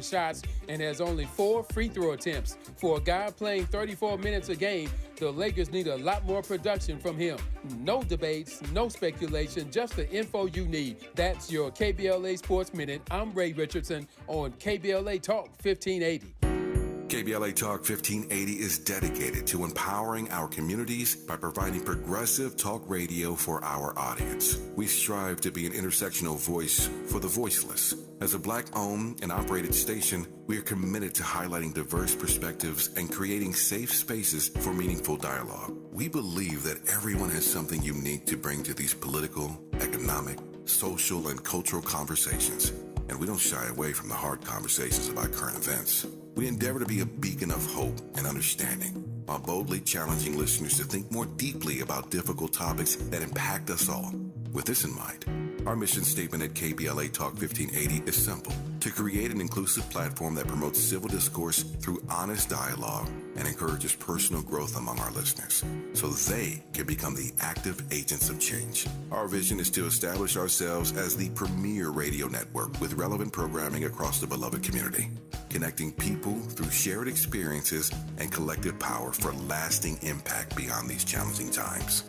shots and has only 4 free throw attempts. For a guy playing 34 minutes a game, the Lakers need a lot more production from him. No debates, no speculation, just the info you need. That's your KBLA Sports Minute. I'm Ray Richardson on KBLA Talk 1580. KBLA Talk 1580 is dedicated to empowering our communities by providing progressive talk radio for our audience. We strive to be an intersectional voice for the voiceless. As a Black-owned and operated station, we are committed to highlighting diverse perspectives and creating safe spaces for meaningful dialogue. We believe that everyone has something unique to bring to these political, economic, social, and cultural conversations, and we don't shy away from the hard conversations about current events. We endeavor to be a beacon of hope and understanding, while boldly challenging listeners to think more deeply about difficult topics that impact us all. With this in mind, our mission statement at KBLA Talk 1580 is simple: to create an inclusive platform that promotes civil discourse through honest dialogue and encourages personal growth among our listeners, so they can become the active agents of change. Our vision is to establish ourselves as the premier radio network with relevant programming across the beloved community, connecting people through shared experiences and collective power for lasting impact beyond these challenging times.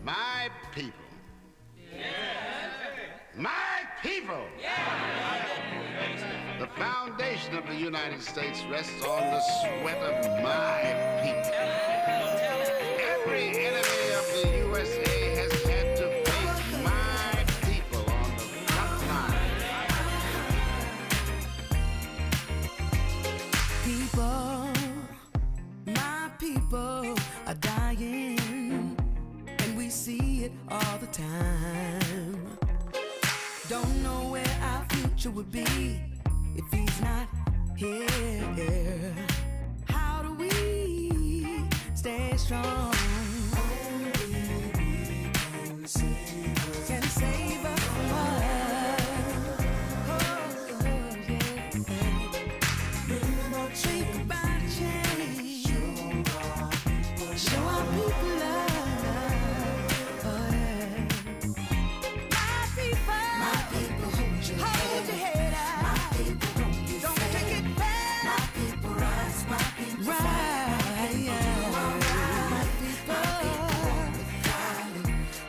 My people. My people. The foundation of the United States rests on the sweat of my people. Every enemy of the USA has had to face my people on the front line. People, my people are dying, and we see it all the time. Don't know where our future would be if he's not here. How do we stay strong? Only we can save us from us. Oh, yeah. Think about change. Show our people love. Oh, yeah. My people, hold your head up. My people, don't take it back. My people, rise. My people, rise. My people,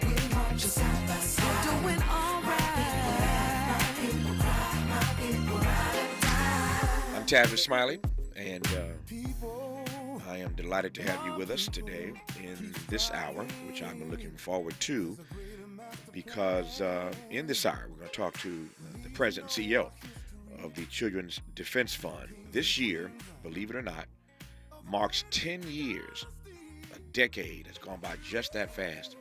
we want you side by side. You're doing all right. My people, ride. I'm Tavis, Smiley, and I am delighted to have you with us today in this hour, which I'm looking forward to, because in this hour we're going to talk to the President and CEO of the Children's Defense Fund. This year, believe it or not, marks 10 years. A decade has gone by just that fast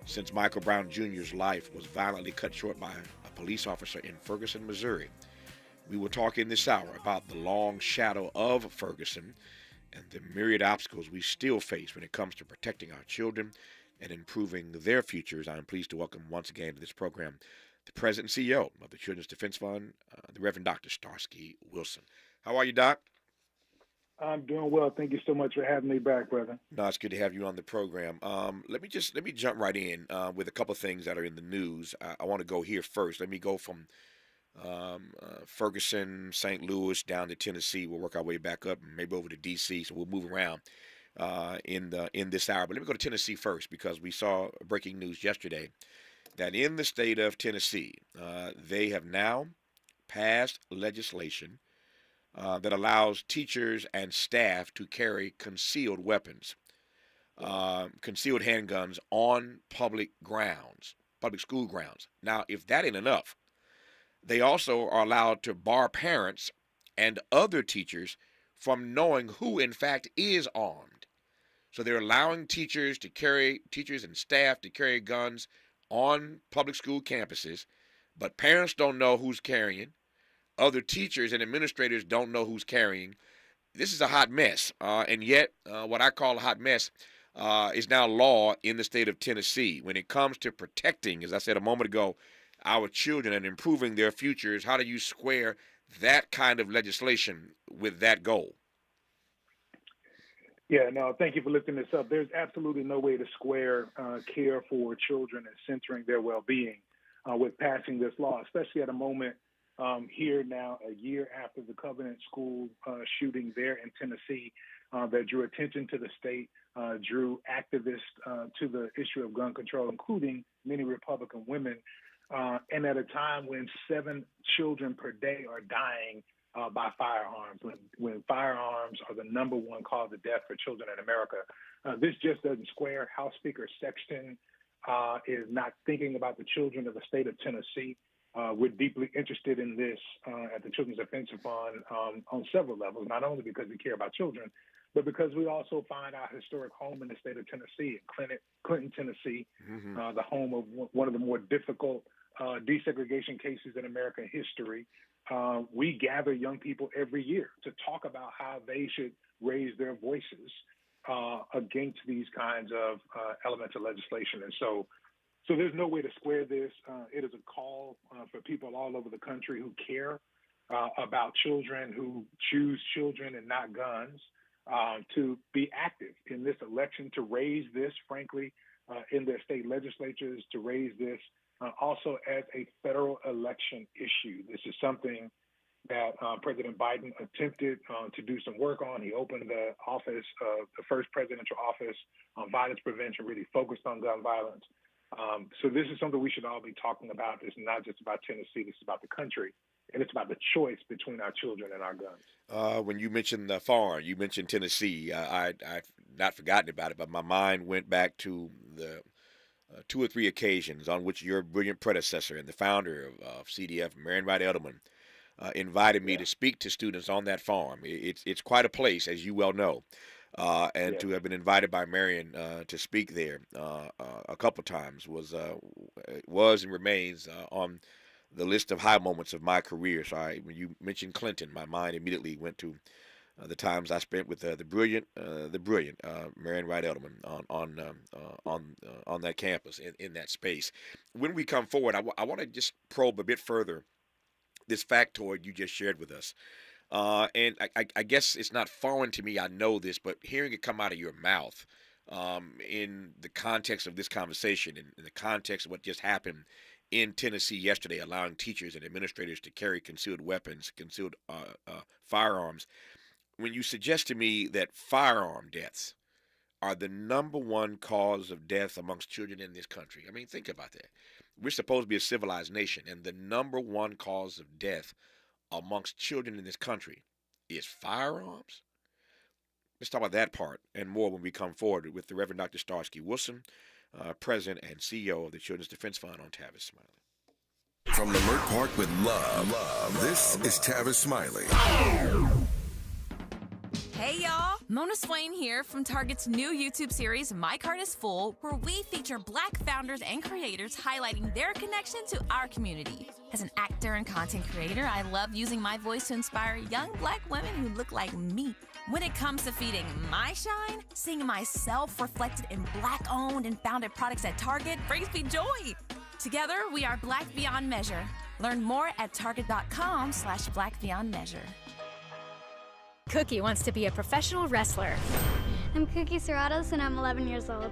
since Michael Brown Jr.'s life was violently cut short by a police officer in Ferguson, Missouri. We will talk in this hour about the long shadow of Ferguson and the myriad obstacles we still face when it comes to protecting our children and improving their futures. I'm pleased to welcome once again to this program the President and CEO of the Children's Defense Fund, the Reverend Dr. Starsky Wilson. How are you, Doc? I'm doing well. Thank you so much for having me back, brother. No, it's good to have you on the program. Let me jump right in with a couple of things that are in the news. I want to go here first. Let me go from Ferguson, St. Louis, down to Tennessee. We'll work our way back up, maybe over to D.C., so we'll move around in this hour. But let me go to Tennessee first, because we saw breaking news yesterday that in the state of Tennessee, they have now passed legislation that allows teachers and staff to carry concealed weapons, concealed handguns on public grounds, public school grounds. Now, if that ain't enough, they also are allowed to bar parents and other teachers from knowing who, in fact, is armed. So they're allowing teachers and staff to carry guns on public school campuses, but parents don't know who's carrying. Other teachers and administrators don't know who's carrying. This is a hot mess, and yet what I call a hot mess is now law in the state of Tennessee. When it comes to protecting, as I said a moment ago, our children and improving their futures, how do you square that kind of legislation with that goal? Yeah, no, thank you for lifting this up. There's absolutely no way to square care for children and centering their well-being with passing this law, especially at a moment here now, a year after the Covenant School shooting there in Tennessee that drew attention to the state, drew activists to the issue of gun control, including many Republican women, and at a time when 7 children per day are dying by firearms, when firearms are the number one cause of death for children in America. This just doesn't square. House Speaker Sexton is not thinking about the children of the state of Tennessee. We're deeply interested in this at the Children's Defensive Fund on several levels, not only because we care about children, but because we also find our historic home in the state of Tennessee, in Clinton, Tennessee, the home of one of the more difficult desegregation cases in American history. We gather young people every year to talk about how they should raise their voices against these kinds of elements of legislation. And so there's no way to square this. It is a call for people all over the country who care about children, who choose children and not guns, to be active in this election, to raise this, frankly, in their state legislatures, to raise this also as a federal election issue. This is something that President Biden attempted to do some work on. He opened the office, the first presidential office on violence prevention, really focused on gun violence. So this is something we should all be talking about. It's not just about Tennessee, this is about the country, and it's about the choice between our children and our guns. When you mentioned the farm, you mentioned Tennessee. I've not forgotten about it, but my mind went back to the 2 or 3 occasions on which your brilliant predecessor and the founder of CDF, myriad Edelman, invited me to speak to students on that farm. It's quite a place, as you well know, and to have been invited by Marion to speak there a couple times was and remains on the list of high moments of my career. So when you mentioned Clinton, my mind immediately went to the times I spent with the brilliant Marion Wright Edelman on that campus in that space. When we come forward, I want to just probe a bit further this factoid you just shared with us. And I guess it's not foreign to me, I know this, but hearing it come out of your mouth in the context of this conversation, in the context of what just happened in Tennessee yesterday, allowing teachers and administrators to carry concealed weapons, concealed firearms, when you suggest to me that firearm deaths are the number one cause of death amongst children in this country, I mean, think about that. We're supposed to be a civilized nation, and the number one cause of death amongst children in this country is firearms. Let's talk about that part and more when we come forward with the Reverend Dr. Starsky Wilson, President and CEO of the Children's Defense Fund on Tavis Smiley. From the Mert Park with love, this is Tavis Smiley. Hey y'all, Mona Swain here from Target's new YouTube series, My Cart is Full, where we feature Black founders and creators highlighting their connection to our community. As an actor and content creator, I love using my voice to inspire young Black women who look like me. When it comes to feeding my shine, seeing myself reflected in Black-owned and founded products at Target brings me joy. Together, we are Black Beyond Measure. Learn more at target.com/Black Beyond Measure. Cookie wants to be a professional wrestler. I'm Cookie Serratos and I'm 11 years old.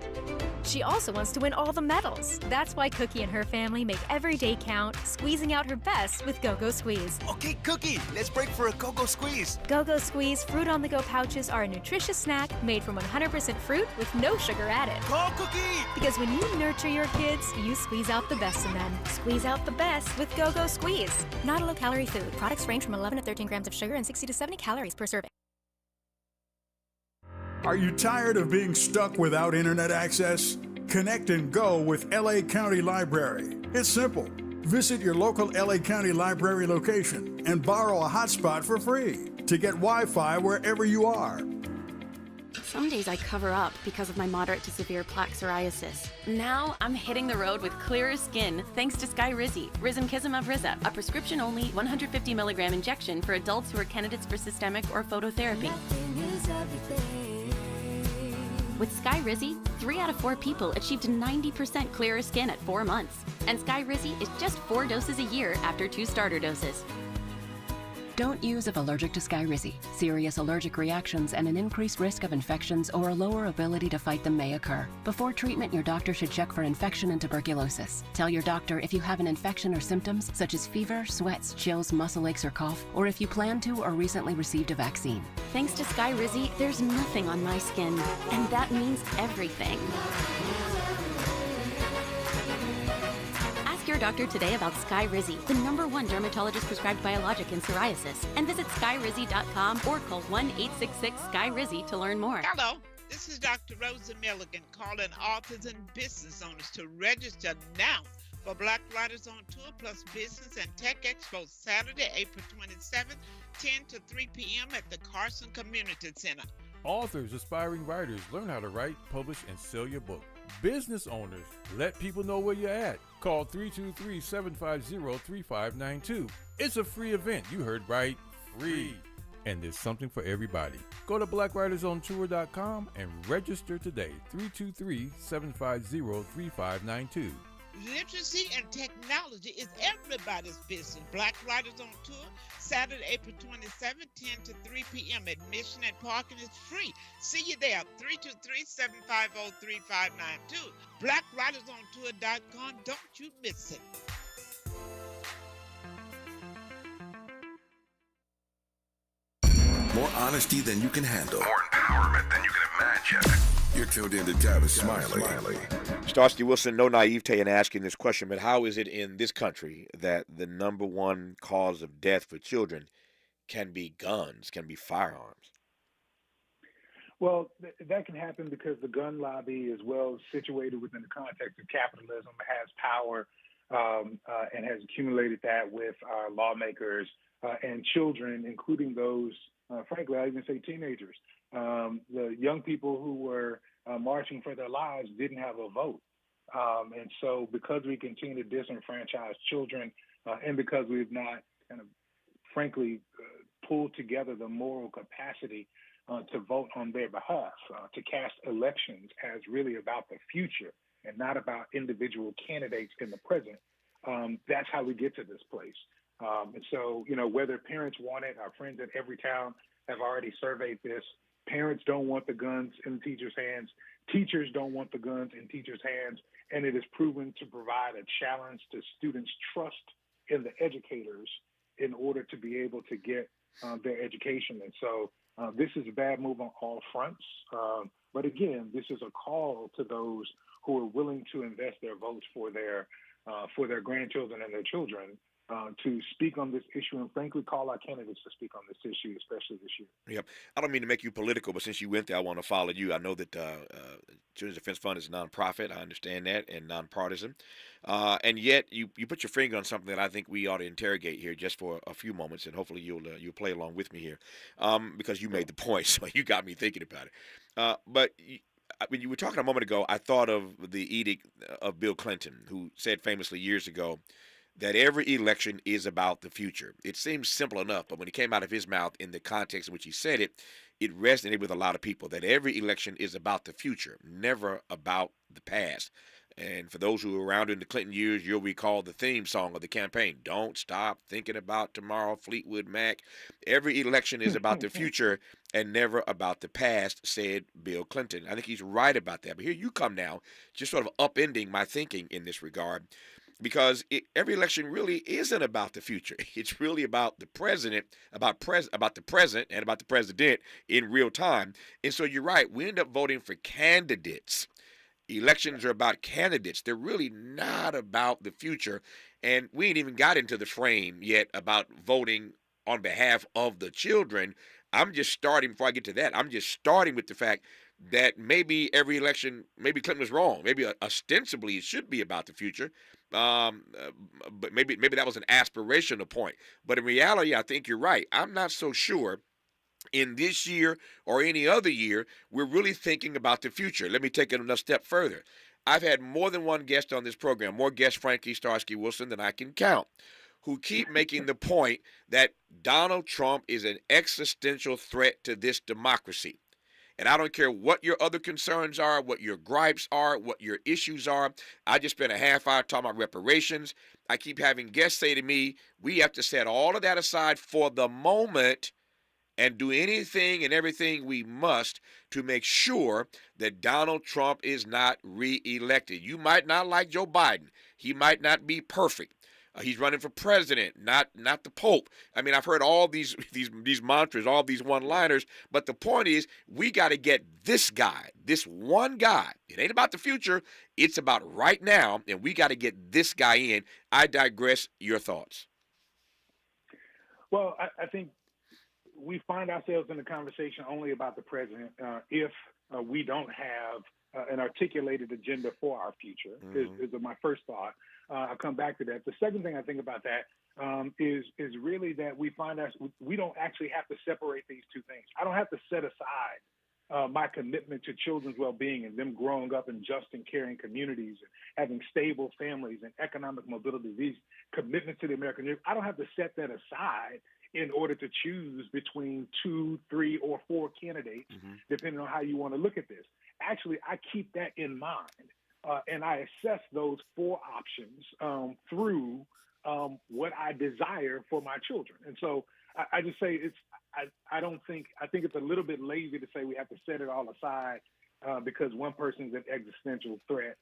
She also wants to win all the medals. That's why Cookie and her family make every day count, squeezing out her best with Go-Go Squeeze. Okay, Cookie, let's break for a Go-Go Squeeze. Go-Go Squeeze fruit-on-the-go pouches are a nutritious snack made from 100% fruit with no sugar added. Go, Cookie! Because when you nurture your kids, you squeeze out the best in them. Squeeze out the best with Go-Go Squeeze. Not a low-calorie food. Products range from 11 to 13 grams of sugar and 60 to 70 calories per serving. Are you tired of being stuck without internet access? Connect and go with LA County Library. It's simple. Visit your local LA County Library location and borrow a hotspot for free to get Wi-Fi wherever you are. Some days I cover up because of my moderate to severe plaque psoriasis. Now I'm hitting the road with clearer skin thanks to Skyrizi, Risankizumab Riza, a prescription-only 150 milligram injection for adults who are candidates for systemic or phototherapy. With Skyrizi, 3 out of 4 people achieved 90% clearer skin at 4 months. And Skyrizi is just 4 doses a year after 2 starter doses. Don't use if allergic to Skyrizi. Serious allergic reactions and an increased risk of infections or a lower ability to fight them may occur. Before treatment, your doctor should check for infection and tuberculosis. Tell your doctor if you have an infection or symptoms such as fever, sweats, chills, muscle aches, or cough, or if you plan to or recently received a vaccine. Thanks to Skyrizi, there's nothing on my skin, and that means everything. Ask your doctor today about Skyrizi, the #1 dermatologist prescribed biologic in psoriasis, and visit skyrizi.com or call 1-866-SKY-RIZZI to learn more. Hello, this is Dr. Rosa Milligan calling authors and business owners to register now for Black Writers on Tour plus Business and Tech Expo Saturday, April 27th, 10 to 3 p.m. at the Carson Community Center. Authors, aspiring writers, learn how to write, publish, and sell your book. Business owners, let people know where you're at. Call 323-750-3592. It's a free event. You heard right, free. And there's something for everybody. Go to blackwritersontour.com and register today. 323-750-3592. Literacy and technology is everybody's business. Black Writers on Tour, Saturday, April 27th, 10 to 3 p.m. Admission and parking is free. See you there, 323-750-3592. BlackWritersOnTour.com. Don't you miss it. More honesty than you can handle. More empowerment than you can imagine. You're tuned in to Tavis Smiley. Starsky Wilson, no naivete in asking this question, but how is it in this country that the #1 cause of death for children can be guns, can be firearms? Well, that can happen because the gun lobby is well situated within the context of capitalism, has power, and has accumulated that with our lawmakers and children, including those, frankly, I even say teenagers. The young people who were marching for their lives didn't have a vote. And so because we continue to disenfranchise children and because we've not kind of, frankly, pulled together the moral capacity to vote on their behalf, to cast elections as really about the future and not about individual candidates in the present, that's how we get to this place. And so, whether parents want it, our friends at Everytown have already surveyed this. Parents don't want the guns in teachers' hands. Teachers don't want the guns in teachers' hands. And it is proven to provide a challenge to students' trust in the educators in order to be able to get their education. And so this is a bad move on all fronts. But again, this is a call to those who are willing to invest their votes for their grandchildren and their children to speak on this issue and frankly call our candidates to speak on this issue, especially this year. Yep. I don't mean to make you political, but since you went there, I want to follow you. I know that Children's Defense Fund is a nonprofit. I understand that, and nonpartisan. And yet you put your finger on something that I think we ought to interrogate here just for a few moments, and hopefully you'll play along with me here because you made the point, so you got me thinking about it. But when you were talking a moment ago, I thought of the edict of Bill Clinton, who said famously years ago that every election is about the future. It seems simple enough, but when it came out of his mouth in the context in which he said it, it resonated with a lot of people, that every election is about the future, never about the past. And for those who were around in the Clinton years, you'll recall the theme song of the campaign, "Don't Stop Thinking About Tomorrow," Fleetwood Mac. Every election is about the future and never about the past, said Bill Clinton. I think he's right about that. But here you come now, just sort of upending my thinking in this regard. Because every election really isn't about the future. It's really about the president, about the present, and about the president in real time. And so you're right. We end up voting for candidates. Elections are about candidates. They're really not about the future. And we ain't even got into the frame yet about voting on behalf of the children. I'm just starting, before I get to that, I'm just starting with the fact that maybe every election, maybe Clinton was wrong. Maybe ostensibly it should be about the future. But maybe that was an aspirational point. But in reality, I think you're right. I'm not so sure in this year or any other year we're really thinking about the future. Let me take it another step further. I've had more than one guest on this program, more guests, Frankie Starsky Wilson, than I can count, who keep making the point that Donald Trump is an existential threat to this democracy. And I don't care what your other concerns are, what your gripes are, what your issues are. I just spent a half hour talking about reparations. I keep having guests say to me, we have to set all of that aside for the moment and do anything and everything we must to make sure that Donald Trump is not reelected. You might not like Joe Biden. He might not be perfect. He's running for president, not the Pope. I mean, I've heard all these mantras, all these one-liners, but the point is we got to get this guy, this one guy. It ain't about the future. It's about right now, and we got to get this guy in. I digress. Your thoughts? Well, I think we find ourselves in the conversation only about the president if we don't have an articulated agenda for our future, is my first thought. I'll come back to that. The second thing I think about that is really that we don't actually have to separate these two things. I don't have to set aside my commitment to children's well-being and them growing up in just and caring communities and having stable families and economic mobility, these commitments to the American dream. I don't have to set that aside in order to choose between 2, 3, or 4 candidates, depending on how you want to look at this. Actually, I keep that in mind, and I assess those 4 options through what I desire for my children. And so I just say I think it's a little bit lazy to say we have to set it all aside because one person's an existential threat.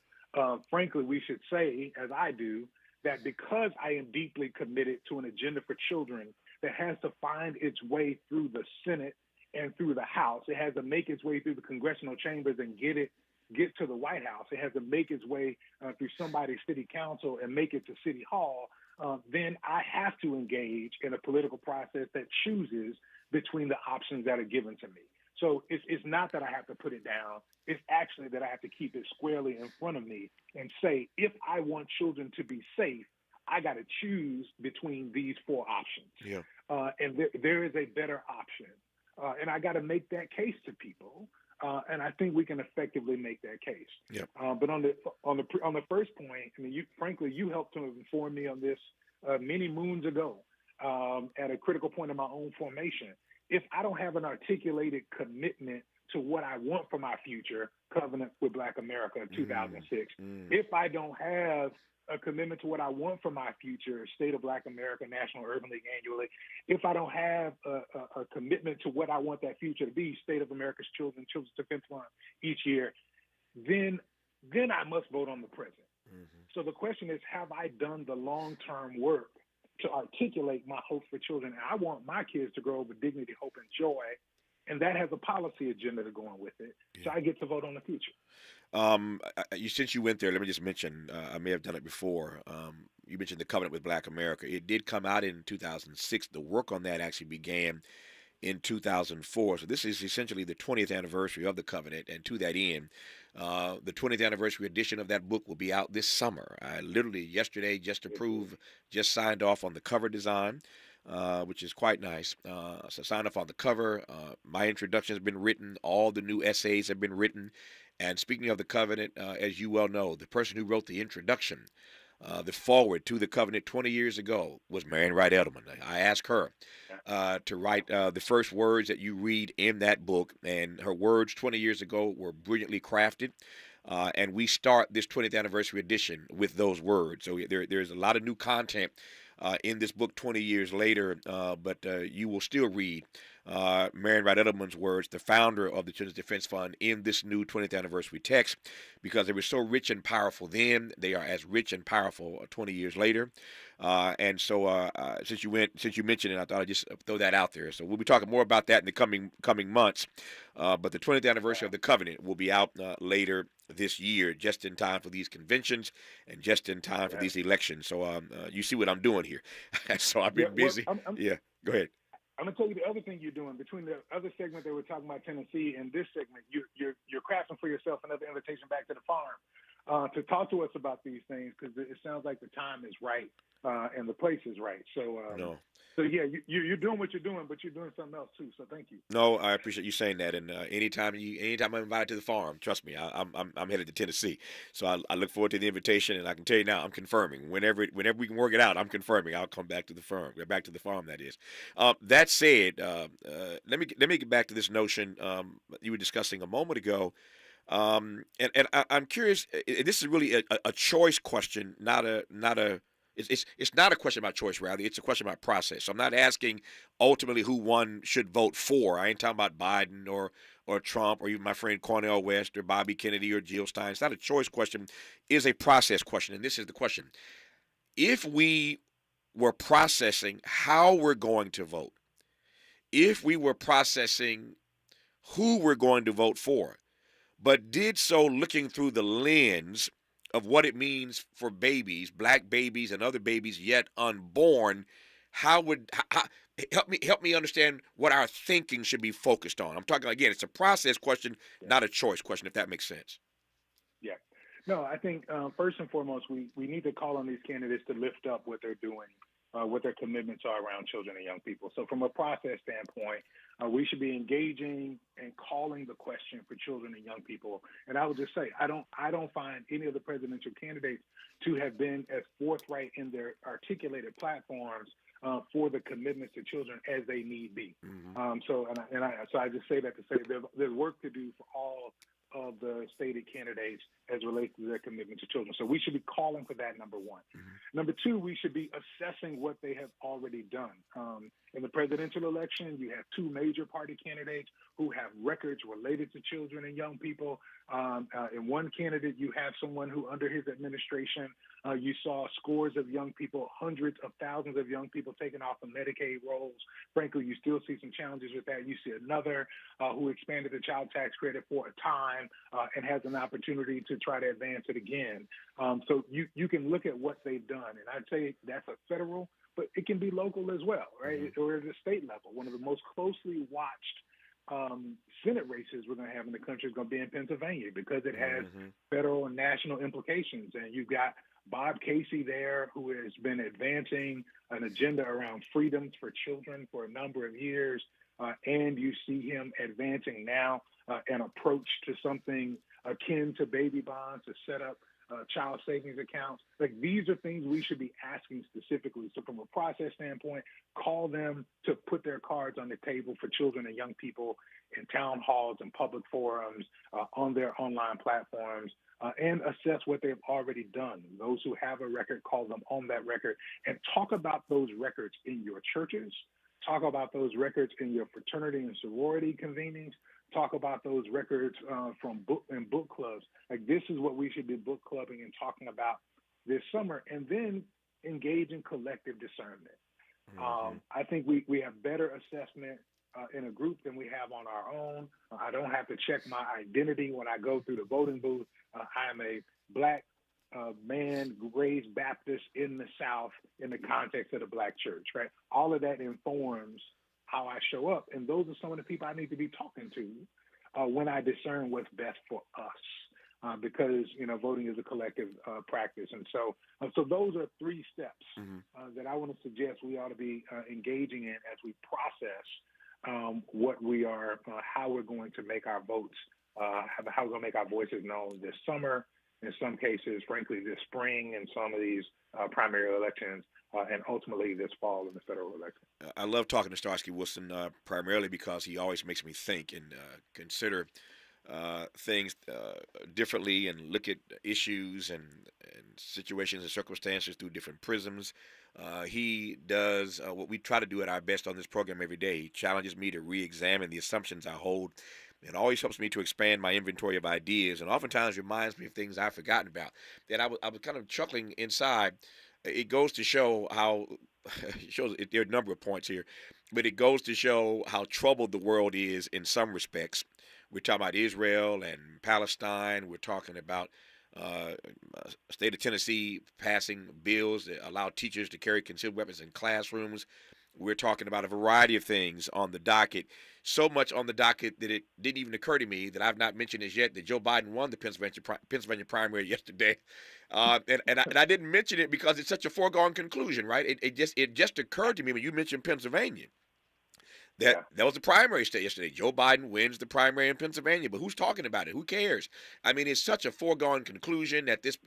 Frankly, we should say, as I do, that because I am deeply committed to an agenda for children that has to find its way through the Senate and through the House. It has to make its way through the congressional chambers and get to the White House. It has to make its way through somebody's city council and make it to City Hall. Then I have to engage in a political process that chooses between the options that are given to me. So it's not that I have to put it down. It's actually that I have to keep it squarely in front of me and say, if I want children to be safe, I got to choose between these 4 options. Yeah. And there is a better option. And I got to make that case to people. And I think we can effectively make that case. Yep. But on the first point, I mean, you helped to inform me on this many moons ago at a critical point in my own formation. If I don't have an articulated commitment to what I want for my future, Covenant with Black America in 2006, if I don't have a commitment to what I want for my future, State of Black America, National Urban League annually, if I don't have a commitment to what I want that future to be, State of America's Children's Defense Fund each year, then I must vote on the president. So the question is, have I done the long-term work to articulate my hopes for children? And I want my kids to grow up with dignity, hope, and joy. And that has a policy agenda to go on with it. Yeah. So I get to vote on the future. Since you went there, let me just mention, I may have done it before. You mentioned the Covenant with Black America. It did come out in 2006. The work on that actually began in 2004. So this is essentially the 20th anniversary of the Covenant. And to that end, the 20th anniversary edition of that book will be out this summer. I literally yesterday just signed off on the cover design, which is quite nice. So signed off on the cover. My introduction has been written. All the new essays have been written. And speaking of the Covenant, as you well know, the person who wrote the introduction, the foreword to the Covenant 20 years ago was Marian Wright Edelman. I asked her to write the first words that you read in that book, and her words 20 years ago were brilliantly crafted. And we start this 20th anniversary edition with those words. So there's a lot of new content in this book 20 years later, but you will still read Marian Wright Edelman's words, the founder of the Children's Defense Fund, in this new 20th anniversary text, because they were so rich and powerful then. They are as rich and powerful 20 years later. And so since you mentioned it, I thought I'd just throw that out there. So we'll be talking more about that in the coming months. But the 20th anniversary of the Covenant will be out later this year, just in time for these conventions and just in time for these elections. So you see what I'm doing here. So I've been busy. Go ahead. I'm gonna tell you the other thing you're doing. Between the other segment they were talking about Tennessee and this segment, you're crafting for yourself another invitation back to the farm. to talk to us about these things, because it sounds like the time is right and the place is right. So, No. so yeah, you're doing what you're doing, but you're doing something else too. So thank you. No, I appreciate you saying that. And anytime I'm invited to the farm, trust me, I'm headed to Tennessee. So I look forward to the invitation, and I can tell you now, I'm confirming. Whenever we can work it out, I'm confirming. I'll come back to the farm. Back to the farm, that is. That said, let me get back to this notion you were discussing a moment ago. And I'm curious. This is really a choice question, not a. It's not a question about choice, rather. It's a question about process. So I'm not asking ultimately who one should vote for. I ain't talking about Biden or Trump or even my friend Cornel West or Bobby Kennedy or Jill Stein. It's not a choice question. It's a process question. And this is the question. If we were processing how we're going to vote, if we were processing who we're going to vote for, but did so looking through the lens of what it means for babies, black babies and other babies yet unborn, how help me understand what our thinking should be focused on? I'm talking, again, it's a process question, not a choice question, if that makes sense. Yeah. No, I think first and foremost, we need to call on these candidates to lift up what they're doing, what their commitments are around children and young people. So from a process standpoint, we should be engaging and calling the question for children and young people. And I would just say, I don't find any of the presidential candidates to have been as forthright in their articulated platforms for the commitments to children as they need be. Mm-hmm. So I just say that to say there's work to do for all of the stated candidates as relates to their commitment to children. So we should be calling for that, number one. Mm-hmm. Number two, we should be assessing what they have already done. In the presidential election, you have two major party candidates who have records related to children and young people. In one candidate, you have someone who, under his administration, you saw scores of young people, hundreds of thousands of young people taken off of Medicaid rolls. Frankly, you still see some challenges with that. You see another who expanded the child tax credit for a time and has an opportunity to try to advance it again. So you can look at what they've done. And I'd say that's a federal, but it can be local as well, right? Mm-hmm. Or at the state level. One of the most closely watched Senate races we're going to have in the country is going to be in Pennsylvania because it has federal and national implications. And you've got Bob Casey there, who has been advancing an agenda around freedoms for children for a number of years. And you see him advancing now an approach to something akin to baby bonds to set up child savings accounts. Like, these are things we should be asking specifically. So from a process standpoint, call them to put their cards on the table for children and young people in town halls and public forums, on their online platforms, and assess what they've already done. Those who have a record, call them on that record, and talk about those records in your churches. Talk about those records in your fraternity and sorority convenings. Talk about those records from book clubs. Like, this is what we should be book clubbing and talking about this summer, and then engage in collective discernment. Mm-hmm. I think we have better assessment in a group than we have on our own. I don't have to check my identity when I go through the voting booth. I am a black man raised Baptist in the South in the context of the black church, right? All of that informs how I show up. And those are some of the people I need to be talking to when I discern what's best for us, because, voting is a collective practice. And so those are three steps that I want to suggest we ought to be engaging in as we process what we are, how we're going to make our votes, how we're going to make our voices known this summer, in some cases, frankly, this spring in some of these primary elections, and ultimately this fall in the federal election. I love talking to Starsky Wilson primarily because he always makes me think and consider things differently and look at issues and situations and circumstances through different prisms. He does what we try to do at our best on this program every day. He challenges me to re-examine the assumptions I hold. It always helps me to expand my inventory of ideas, and oftentimes reminds me of things I've forgotten about. That I was kind of chuckling inside. It goes to show how, there are a number of points here, but it goes to show how troubled the world is in some respects. We're talking about Israel and Palestine. We're talking about state of Tennessee passing bills that allow teachers to carry concealed weapons in classrooms. we're talking about a variety of things on the docket. So much on the docket that it didn't even occur to me that I've not mentioned this yet, that Joe Biden won the Pennsylvania primary yesterday. And I didn't mention it because it's such a foregone conclusion, right? It just occurred to me when you mentioned Pennsylvania. That was the primary state yesterday. Joe Biden wins the primary in Pennsylvania, but who's talking about it? Who cares? I mean, it's such a foregone conclusion that this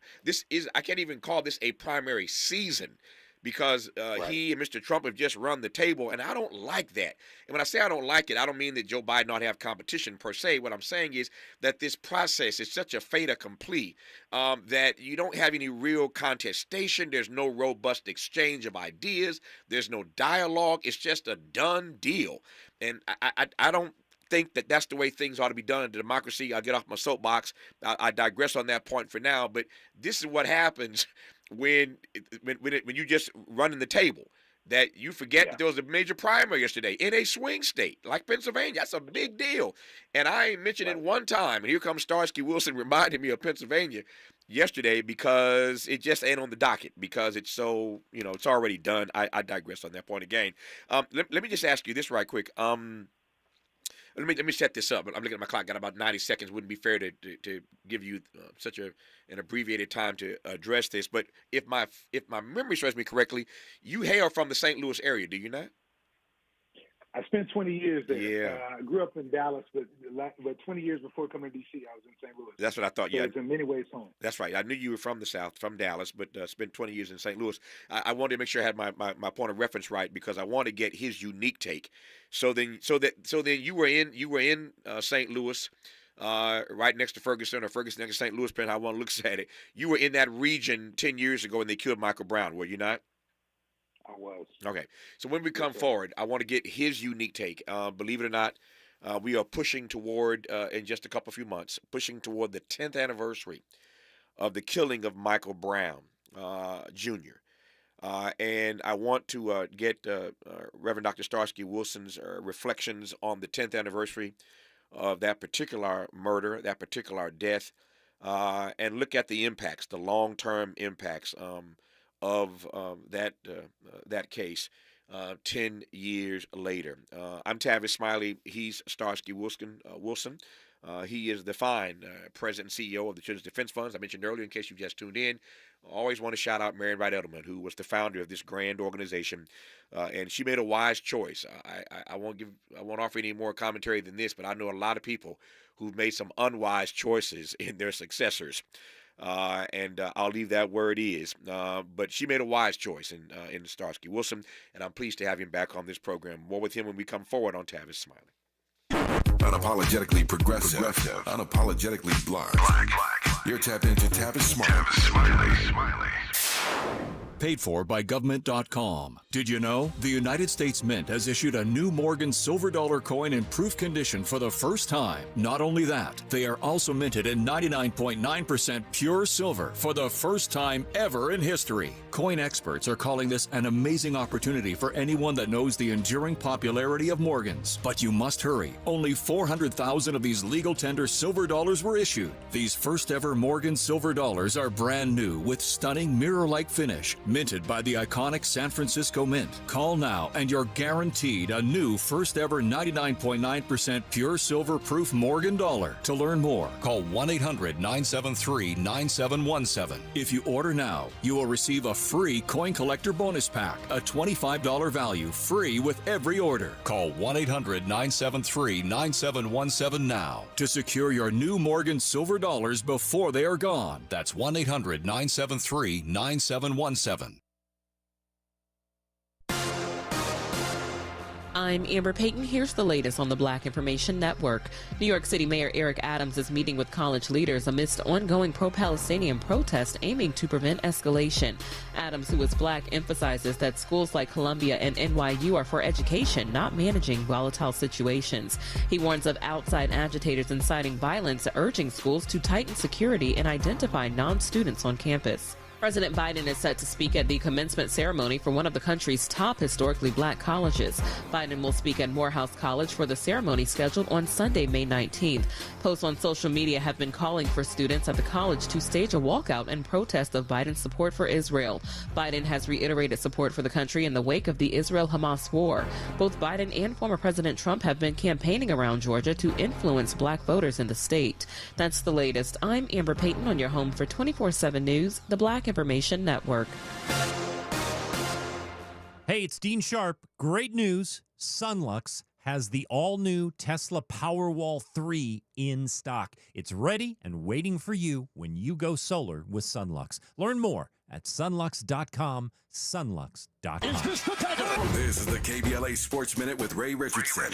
is, I can't even call this a primary season, because he and Mr. Trump have just run the table, and I don't like that. And when I say I don't like it, I don't mean that Joe Biden ought to have competition per se. What I'm saying is that this process is such a fait accompli that you don't have any real contestation. There's no robust exchange of ideas. There's no dialogue. It's just a done deal. And I don't think that that's the way things ought to be done in democracy. I'll get off my soapbox. I digress on that point for now, but this is what happens when you just running the table, that you forget that there was a major primary yesterday in a swing state like Pennsylvania. That's a big deal. And I ain't mentioned it one time. And here comes Starsky Wilson reminding me of Pennsylvania yesterday, because it just ain't on the docket, because it's so, it's already done. I digress on that point again. Let me just ask you this right quick. Let me set this up. I'm looking at my clock. Got about 90 seconds. Wouldn't be fair to give you such an abbreviated time to address this. But if my memory serves me correctly, you hail from the St. Louis area, do you not? I spent 20 years there. Yeah. I grew up in Dallas, but 20 years before coming to D.C., I was in St. Louis. That's what I thought. So Yeah, it's in many ways home. That's right. I knew you were from the South, from Dallas, but spent 20 years in St. Louis. I wanted to make sure I had my point of reference right, because I want to get his unique take. So then you were in St. Louis, right next to Ferguson, or Ferguson next to St. Louis, depending on how one looks at it. You were in that region 10 years ago when they killed Michael Brown, were you not? I was. Okay. So when we come forward, I want to get his unique take. Believe it or not, we are pushing toward, in just a few months, pushing toward the 10th anniversary of the killing of Michael Brown, Jr. And I want to get Reverend Dr. Starsky Wilson's reflections on the 10th anniversary of that particular murder, that particular death, and look at the impacts, the long-term impacts of that case 10 years later. I'm Tavis Smiley. He's Starsky Wilson. He is the fine president and CEO of the Children's Defense Funds. I mentioned earlier, in case you just tuned in, I always want to shout out Marian Wright Edelman, who was the founder of this grand organization, and she made a wise choice. I won't offer any more commentary than this, but I know a lot of people who've made some unwise choices in their successors. And I'll leave that where it is. But she made a wise choice in Starsky Wilson, and I'm pleased to have him back on this program. More with him when we come forward on Tavis Smiley. Unapologetically progressive. Unapologetically black. You're tapped into Tavis Smiley. Paid for by government.com. Did you know the United States Mint has issued a new Morgan silver dollar coin in proof condition for the first time? Not only that, they are also minted in 99.9% pure silver for the first time ever in history. Coin experts are calling this an amazing opportunity for anyone that knows the enduring popularity of Morgans. But you must hurry. Only 400,000 of these legal tender silver dollars were issued. These first ever Morgan silver dollars are brand new with stunning mirror-like finish, minted by the iconic San Francisco Mint. Call now and you're guaranteed a new first ever 99.9% pure silver proof Morgan dollar. To learn more, call 1-800-973-9717. If you order now, you will receive a free coin collector bonus pack, a $25 value, free with every order. Call 1-800-973-9717 now to secure your new Morgan silver dollars before they are gone. That's 1-800-973-9717. I'm Amber Payton. Here's the latest on the Black Information Network. New York City Mayor Eric Adams is meeting with college leaders amidst ongoing pro-Palestinian protests aiming to prevent escalation. Adams, who is black, emphasizes that schools like Columbia and NYU are for education, not managing volatile situations. He warns of outside agitators inciting violence, urging schools to tighten security and identify non-students on campus. President Biden is set to speak at the commencement ceremony for one of the country's top historically black colleges. Biden will speak at Morehouse College for the ceremony scheduled on Sunday, May 19th. Posts on social media have been calling for students at the college to stage a walkout in protest of Biden's support for Israel. Biden has reiterated support for the country in the wake of the Israel-Hamas war. Both Biden and former President Trump have been campaigning around Georgia to influence black voters in the state. That's the latest. I'm Amber Payton on your home for 24/7 News, the Black Information Network. Hey, it's Dean Sharp. Great news. Sunlux has the all-new Tesla Powerwall 3 in stock. It's ready and waiting for you when you go solar with Sunlux. Learn more at sunlux.com, sunlux.com. This is the KBLA Sports Minute with Ray Richardson.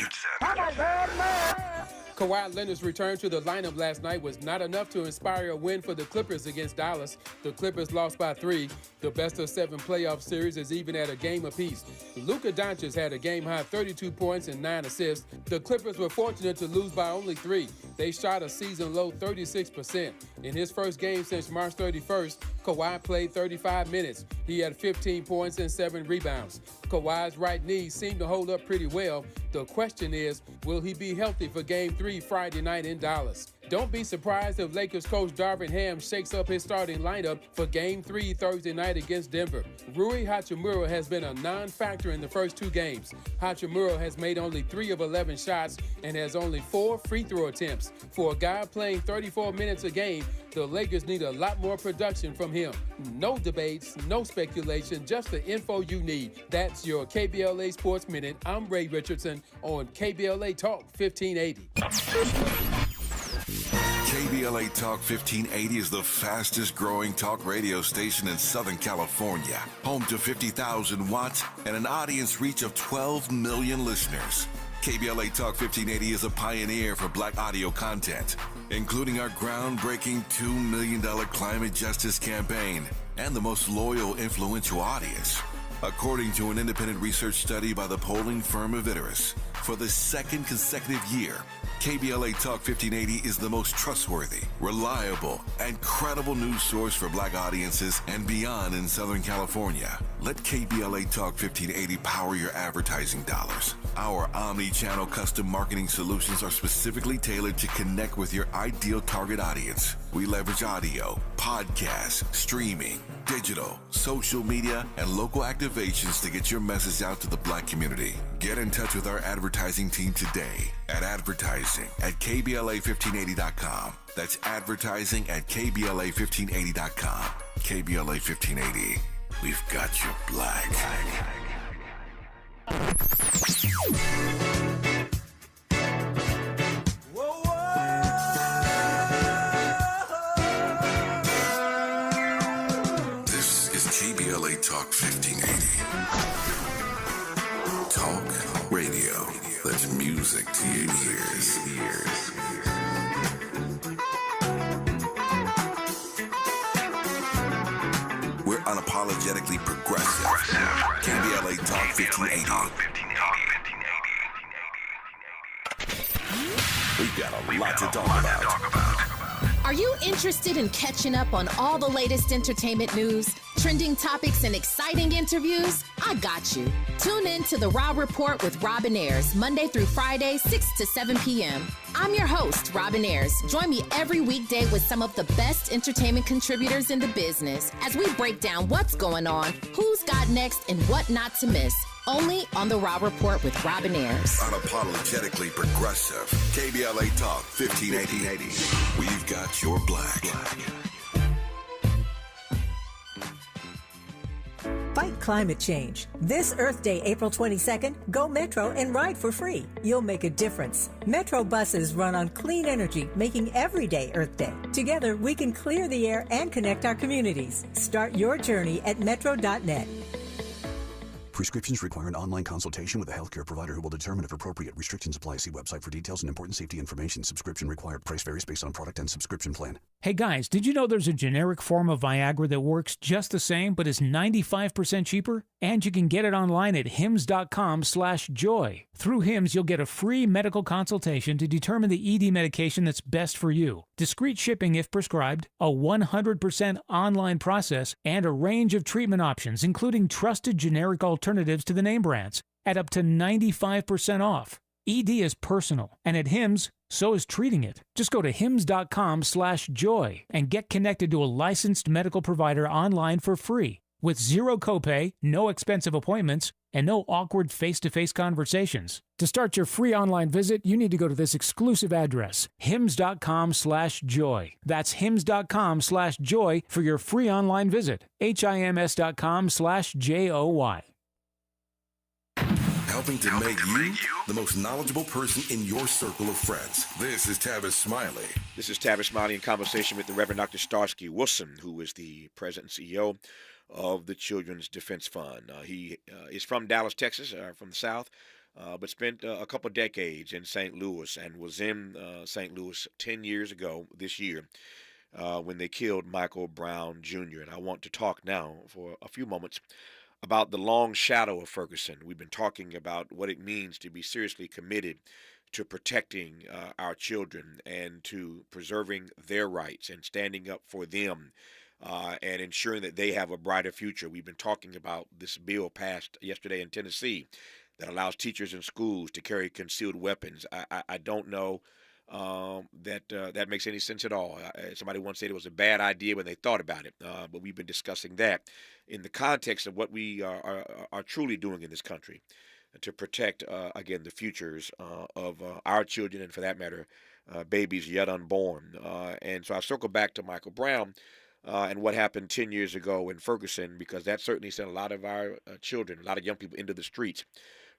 Kawhi Leonard's return to the lineup last night was not enough to inspire a win for the Clippers against Dallas. The Clippers lost by 3. The best-of-7 playoff series is even at a game apiece. Luka Doncic had a game-high 32 points and 9 assists. The Clippers were fortunate to lose by only 3. They shot a season-low 36%. In his first game since March 31st, Kawhi played 35 minutes. He had 15 points and 7 rebounds. Kawhi's right knee seemed to hold up pretty well. The question is, will he be healthy for Game 3 Friday night in Dallas? Don't be surprised if Lakers coach Darvin Ham shakes up his starting lineup for Game 3 Thursday night against Denver. Rui Hachimura has been a non-factor in the first 2 games. Hachimura has made only 3 of 11 shots and has only 4 free throw attempts. For a guy playing 34 minutes a game, the Lakers need a lot more production from him. No debates, no speculation, just the info you need. That's your KBLA Sports Minute. I'm Ray Richardson on KBLA Talk 1580. KBLA Talk 1580 is the fastest growing talk radio station in Southern California. Home to 50,000 watts and an audience reach of 12 million listeners. KBLA Talk 1580 is a pioneer for black audio content, including our groundbreaking $2 million climate justice campaign and the most loyal, influential audience. According to an independent research study by the polling firm Aviterus, for the second consecutive year, KBLA Talk 1580 is the most trustworthy, reliable, and credible news source for black audiences and beyond in Southern California. Let KBLA Talk 1580 power your advertising dollars. Our omni-channel custom marketing solutions are specifically tailored to connect with your ideal target audience. We leverage audio, podcasts, streaming, digital, social media, and local activations to get your message out to the black community. Get in touch with our advertising team today at advertising@KBLA1580.com. That's advertising at KBLA1580.com. KBLA 1580. We've got you black. This is KBLA Talk 1580. Talk radio. That's music to your ears. We're unapologetically progressive. KBLA Talk 1580. We've got a lot to talk about. Are you interested in catching up on all the latest entertainment news, trending topics, and exciting interviews? I got you. Tune in to The Raw Report with Robin Ayers, Monday through Friday, 6 to 7 p.m. I'm your host, Robin Ayers. Join me every weekday with some of the best entertainment contributors in the business as we break down what's going on, who's got next, and what not to miss. Only on The Raw Report with Robin Ayers. Unapologetically progressive. KBLA Talk 1580. We've got your black. Fight climate change. This Earth Day, April 22nd, go Metro and ride for free. You'll make a difference. Metro buses run on clean energy, making every day Earth Day. Together, we can clear the air and connect our communities. Start your journey at metro.net. Prescriptions require an online consultation with a healthcare provider who will determine if appropriate. Restrictions apply. See website for details and important safety information. Subscription required. Price varies based on product and subscription plan. Hey guys, did you know there's a generic form of Viagra that works just the same but is 95% cheaper? And you can get it online at hims.com/joy. Through HIMS, you'll get a free medical consultation to determine the ED medication that's best for you, discreet shipping if prescribed, a 100% online process, and a range of treatment options, including trusted generic alternatives to the name brands, at up to 95% off. ED is personal, and at HIMS, so is treating it. Just go to hims.com/joy and get connected to a licensed medical provider online for free, with zero copay, no expensive appointments, and no awkward face-to-face conversations. To start your free online visit, you need to go to this exclusive address, hims.com/joy. That's hims.com/joy for your free online visit. hims.com/joy. Helping to make you the most knowledgeable person in your circle of friends. This is Tavis Smiley. This is Tavis Smiley in conversation with the Reverend Dr. Starsky Wilson, who is the president and CEO of the Children's Defense Fund. He is from Dallas, Texas, from the South, but spent a couple decades in St. Louis and was in St. Louis 10 years ago this year when they killed Michael Brown Jr. And I want to talk now for a few moments about the long shadow of Ferguson. We've been talking about what it means to be seriously committed to protecting our children and to preserving their rights and standing up for them and ensuring that they have a brighter future. We've been talking about this bill passed yesterday in Tennessee that allows teachers in schools to carry concealed weapons. I don't know that makes any sense at all. Somebody once said it was a bad idea when they thought about it, but we've been discussing that in the context of what we are truly doing in this country to protect, again, the futures of our children and, for that matter, babies yet unborn. And so I circle back to Michael Brown and what happened 10 years ago in Ferguson, because that certainly sent a lot of our children, a lot of young people into the streets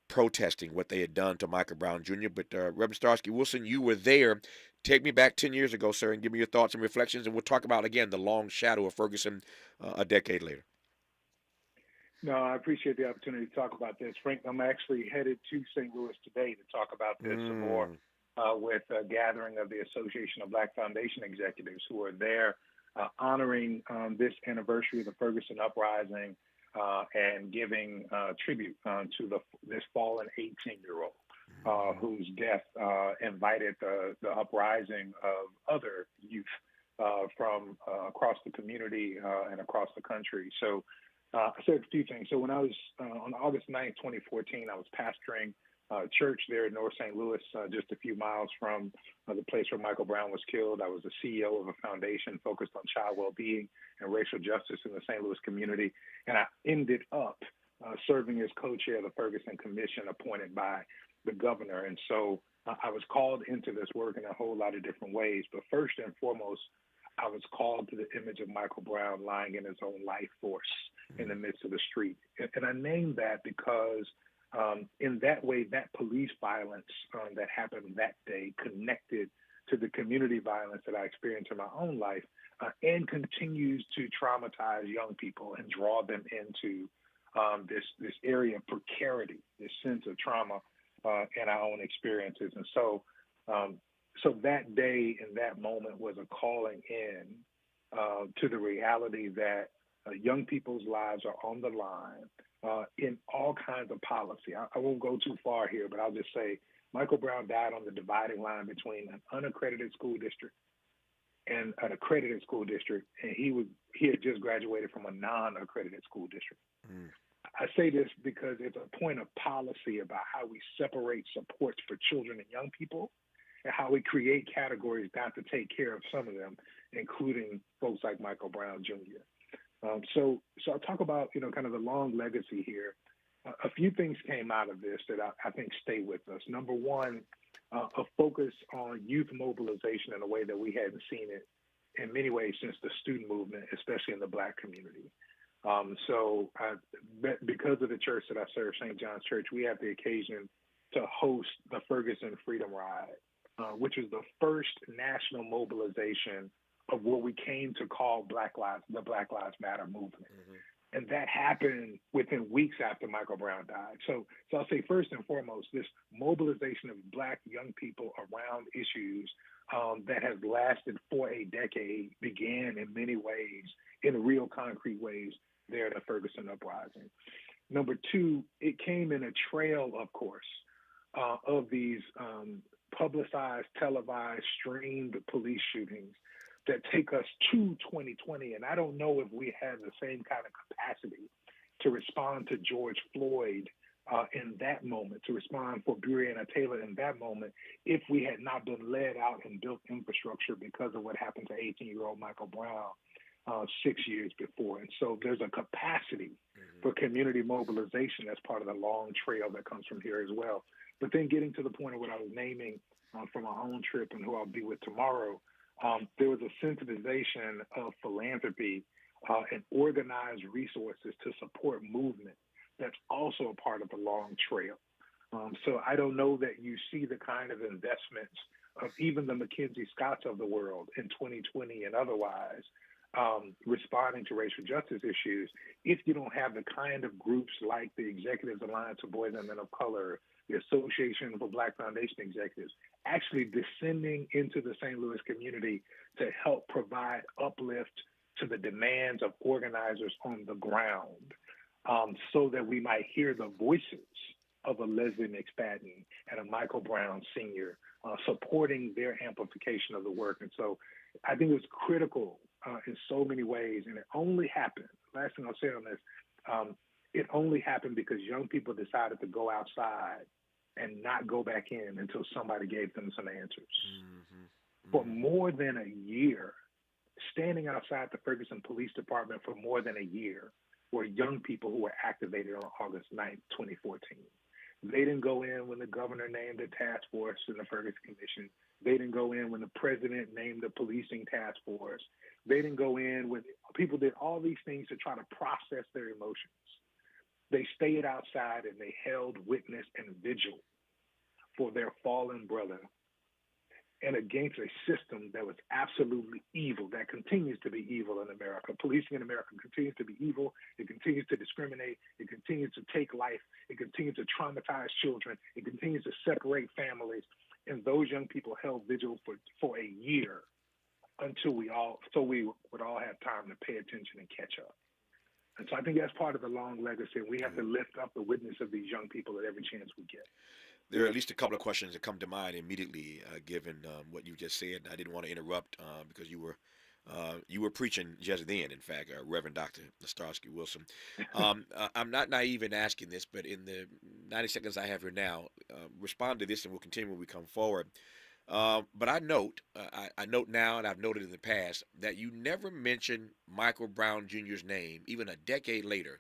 protesting what they had done to Michael Brown Jr. But Reverend Starsky Wilson, you were there. Take me back 10 years ago, sir, and give me your thoughts and reflections, and we'll talk about, again, the long shadow of Ferguson a decade later. No, I appreciate the opportunity to talk about this. Frank, I'm actually headed to St. Louis today to talk about this some more with a gathering of the Association of Black Foundation Executives who are there honoring this anniversary of the Ferguson Uprising and giving tribute to this fallen 18-year-old whose death invited the uprising of other youth from across the community and across the country. So I said a few things. So when I was on August 9th, 2014, I was pastoring a church there in North St. Louis, just a few miles from the place where Michael Brown was killed. I was the CEO of a foundation focused on child well-being and racial justice in the St. Louis community. And I ended up serving as co-chair of the Ferguson Commission appointed by the governor. And so I was called into this work in a whole lot of different ways. But first and foremost, I was called to the image of Michael Brown lying in his own life force in the midst of the street. And I named that because in that way, that police violence that happened that day connected to the community violence that I experienced in my own life and continues to traumatize young people and draw them into this area of precarity, this sense of trauma and our own experiences. And so that day and that moment was a calling in to the reality that young people's lives are on the line in all kinds of policy. I won't go too far here, but I'll just say Michael Brown died on the dividing line between an unaccredited school district and an accredited school district, and he had just graduated from a non-accredited school district. I say this because it's a point of policy about how we separate supports for children and young people and how we create categories not to take care of some of them, including folks like Michael Brown Jr. So I'll talk about, kind of the long legacy here. A few things came out of this that I think stay with us. Number one, a focus on youth mobilization in a way that we hadn't seen it in many ways since the student movement, especially in the Black community. Because of the church that I serve, St. John's Church, we have the occasion to host the Ferguson Freedom Ride, which is the first national mobilization of what we came to call the Black Lives Matter movement. And that happened within weeks after Michael Brown died. So I'll say first and foremost, this mobilization of Black young people around issues that has lasted for a decade began in many ways, in real concrete ways, there at the Ferguson Uprising. Number two, it came in a trail, of course, of these publicized, televised, streamed police shootings that take us to 2020. And I don't know if we have the same kind of capacity to respond to George Floyd in that moment, to respond for Breonna Taylor in that moment, if we had not been led out and built infrastructure because of what happened to 18-year-old Michael Brown 6 years before. And so there's a capacity for community mobilization as part of the long trail that comes from here as well. But then getting to the point of what I was naming from our own trip and who I'll be with tomorrow, there was a sensitization of philanthropy and organized resources to support movement. That's also a part of the long trail. So I don't know that you see the kind of investments of even the Mackenzie Scotts of the world in 2020 and otherwise responding to racial justice issues if you don't have the kind of groups like the Executives Alliance of Boys and Men of Color, the Association for Black Foundation Executives, actually descending into the St. Louis community to help provide uplift to the demands of organizers on the ground. So that we might hear the voices of a Leslie McSpadden and a Michael Brown Sr. Supporting their amplification of the work. And so I think it was critical in so many ways, and it only happened, last thing I'll say on this, it only happened because young people decided to go outside and not go back in until somebody gave them some answers. For more than a year, standing outside the Ferguson Police Department for more than a year, were young people who were activated on August 9th, 2014. They didn't go in when the governor named a task force in the Ferguson Commission. They didn't go in when the president named the policing task force. They didn't go in when people did all these things to try to process their emotions. They stayed outside and they held witness and vigil for their fallen brother and against a system that was absolutely evil, that continues to be evil in America. Policing in America continues to be evil. It continues to discriminate. It continues to take life. It continues to traumatize children. It continues to separate families. And those young people held vigil for a year until we would all have time to pay attention and catch up. And so I think that's part of the long legacy. We have to lift up the witness of these young people at every chance we get. There are at least a couple of questions that come to mind immediately, given what you just said. I didn't want to interrupt because you were preaching just then. In fact, Reverend Dr. Starsky Wilson. I'm not naive in asking this, but in the 90 seconds I have here now, respond to this, and we'll continue when we come forward. But I note now, and I've noted in the past, that you never mention Michael Brown Jr.'s name, even a decade later,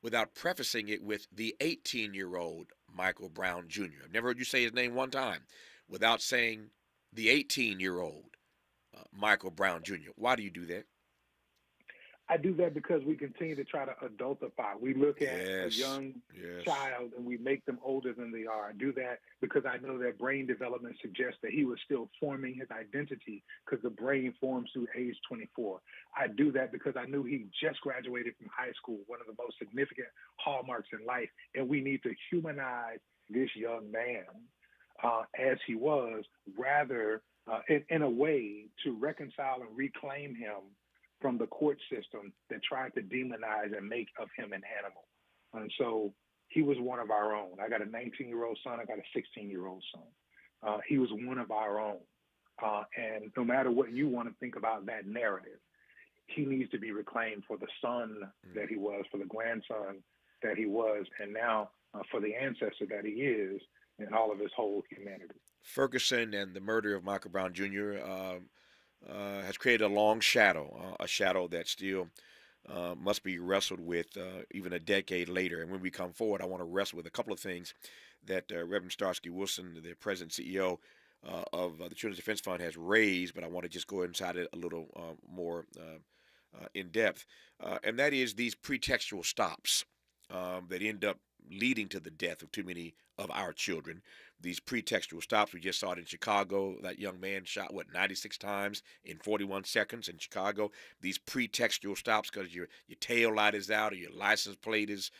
without prefacing it with the 18-year-old Michael Brown Jr. I've never heard you say his name one time without saying the 18-year-old Michael Brown Jr. Why do you do that? I do that because we continue to try to adultify. We look at a young child and we make them older than they are. I do that because I know that brain development suggests that he was still forming his identity because the brain forms through age 24. I do that because I knew he just graduated from high school, one of the most significant hallmarks in life, and we need to humanize this young man as he was, rather in a way to reconcile and reclaim him from the court system that tried to demonize and make of him an animal. And so he was one of our own. I got a 19-year-old son. I got a 16-year-old son. He was one of our own. And no matter what you want to think about that narrative, he needs to be reclaimed for the son that he was, for the grandson that he was, and now for the ancestor that he is in all of his whole humanity. Ferguson and the murder of Michael Brown Jr. Has created a long shadow, a shadow that still must be wrestled with even a decade later. And when we come forward, I want to wrestle with a couple of things that Reverend Starsky Wilson, the president and CEO of the Children's Defense Fund, has raised, but I want to just go inside it a little more in depth. And that is these pretextual stops that end up leading to the death of too many of our children. These pretextual stops, we just saw it in Chicago. That young man shot, 96 times in 41 seconds in Chicago. These pretextual stops because your tail light is out or your license plate is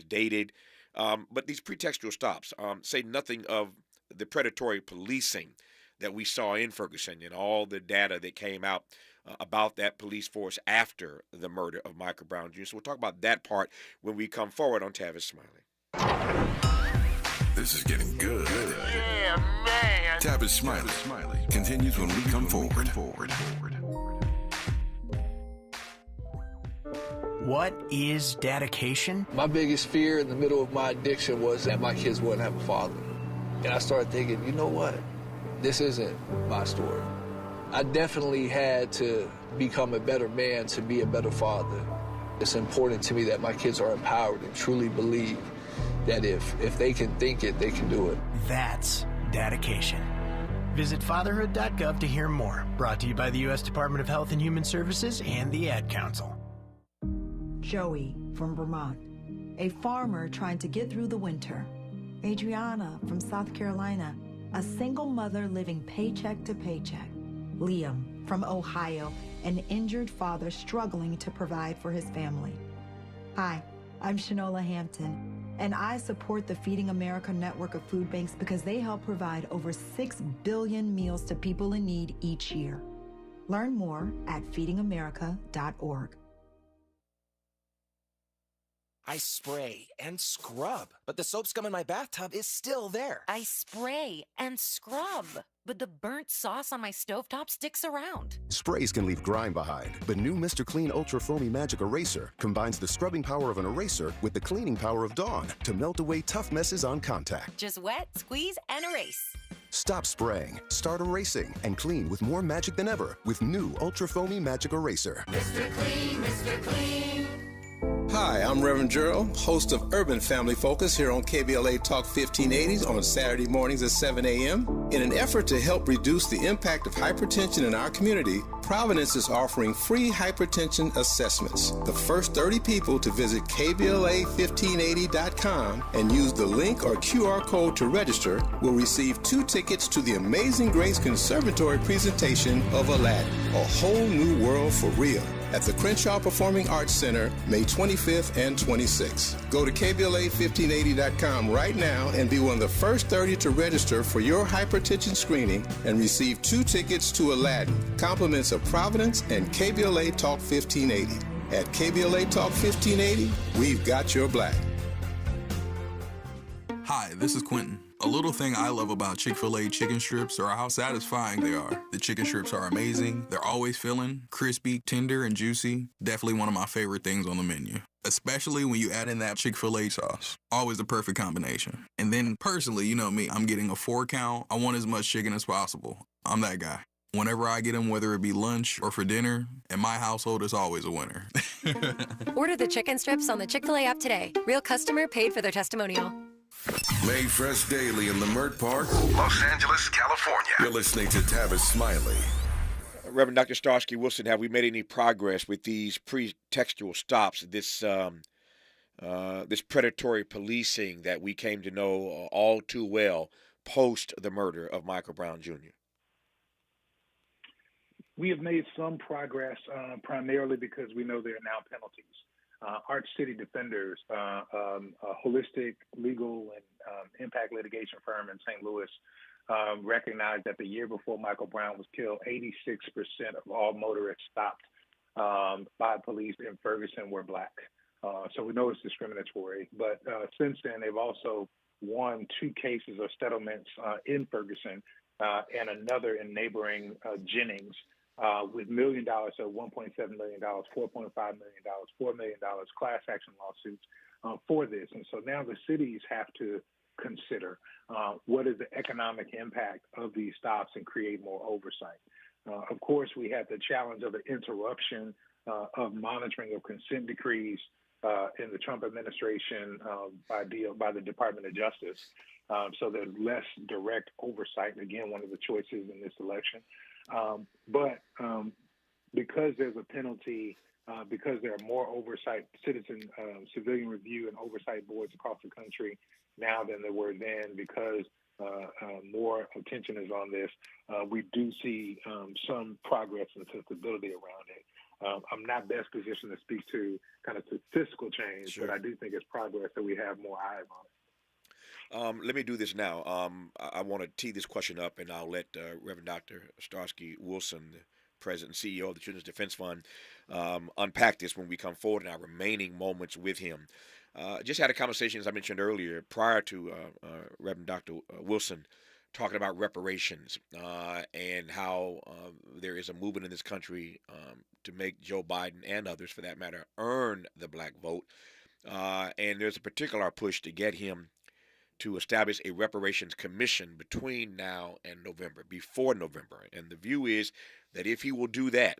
dated. But these pretextual stops say nothing of the predatory policing that we saw in Ferguson and all the data that came out about that police force after the murder of Michael Brown Jr. So we'll talk about that part when we come forward on Tavis Smiley. This is getting good. Yeah, man. Tavis Smiley continues when we come forward. What is dedication? My biggest fear in the middle of my addiction was that my kids wouldn't have a father. And I started thinking, you know what? This isn't my story. I definitely had to become a better man to be a better father. It's important to me that my kids are empowered and truly believe that if they can think it, they can do it. That's dedication. Visit fatherhood.gov to hear more. Brought to you by the U.S. Department of Health and Human Services and the Ad Council. Joey from Vermont, a farmer trying to get through the winter. Adriana from South Carolina, a single mother living paycheck to paycheck. Liam from Ohio, an injured father struggling to provide for his family. Hi, I'm Shanola Hampton, and I support the Feeding America network of food banks because they help provide over 6 billion meals to people in need each year. Learn more at feedingamerica.org. I spray and scrub, but the soap scum in my bathtub is still there. I spray and scrub, but the burnt sauce on my stovetop sticks around. Sprays can leave grime behind, but new Mr. Clean Ultra Foamy Magic Eraser combines the scrubbing power of an eraser with the cleaning power of Dawn to melt away tough messes on contact. Just wet, squeeze, and erase. Stop spraying, start erasing, and clean with more magic than ever with new Ultra Foamy Magic Eraser. Mr. Clean, Mr. Clean. Hi, I'm Reverend Gerald, host of Urban Family Focus here on KBLA Talk 1580 on Saturday mornings at 7 a.m. In an effort to help reduce the impact of hypertension in our community, Providence is offering free hypertension assessments. The first 30 people to visit KBLA1580.com and use the link or QR code to register will receive 2 tickets to the Amazing Grace Conservatory presentation of Aladdin, A Whole New World for Real, at the Crenshaw Performing Arts Center, May 25th and 26th. Go to KBLA1580.com right now and be one of the first 30 to register for your hypertension screening and receive 2 tickets to Aladdin, compliments of Providence and KBLA Talk 1580. At KBLA Talk 1580, we've got your black. Hi, this is Quentin. A little thing I love about Chick-fil-A chicken strips are how satisfying they are. The chicken strips are amazing. They're always filling, crispy, tender, and juicy. Definitely one of my favorite things on the menu, especially when you add in that Chick-fil-A sauce. Always the perfect combination. And then personally, you know me, I'm getting a 4 count. I want as much chicken as possible. I'm that guy. Whenever I get them, whether it be lunch or for dinner, in my household, it's always a winner. Order the chicken strips on the Chick-fil-A app today. Real customer paid for their testimonial. Made fresh daily in the Mert Park, Los Angeles, California. You're listening to Tavis Smiley. Reverend Dr. Starsky Wilson, have we made any progress with these pretextual stops, this predatory policing that we came to know all too well post the murder of Michael Brown Jr.? We have made some progress, primarily because we know there are now penalties. Arch City Defenders, a holistic legal and impact litigation firm in St. Louis, recognized that the year before Michael Brown was killed, 86% of all motorists stopped by police in Ferguson were black. So we know it's discriminatory. But since then, they've also won 2 cases of settlements in Ferguson and another in neighboring Jennings. With $1 million, so $1.7 million, $4.5 million, $4 million class action lawsuits for this. And so now the cities have to consider what is the economic impact of these stops and create more oversight. Of course, we have the challenge of the interruption of monitoring of consent decrees in the Trump administration by the Department of Justice. So there's less direct oversight. Again, one of the choices in this election. But because there's a penalty, because there are more oversight, civilian review and oversight boards across the country now than there were then, because more attention is on this, we do see some progress and sensibility around it. I'm not best positioned to speak to kind of statistical change, but I do think it's progress that we have more eyes on it. Let me do this now. I want to tee this question up, and I'll let Reverend Dr. Starsky Wilson, the President and CEO of the Children's Defense Fund, unpack this when we come forward in our remaining moments with him. Just had a conversation, as I mentioned earlier, prior to Reverend Dr. Wilson talking about reparations and how there is a movement in this country to make Joe Biden and others, for that matter, earn the black vote. And there's a particular push to get him to establish a reparations commission between now and November, before November. And the view is that if he will do that,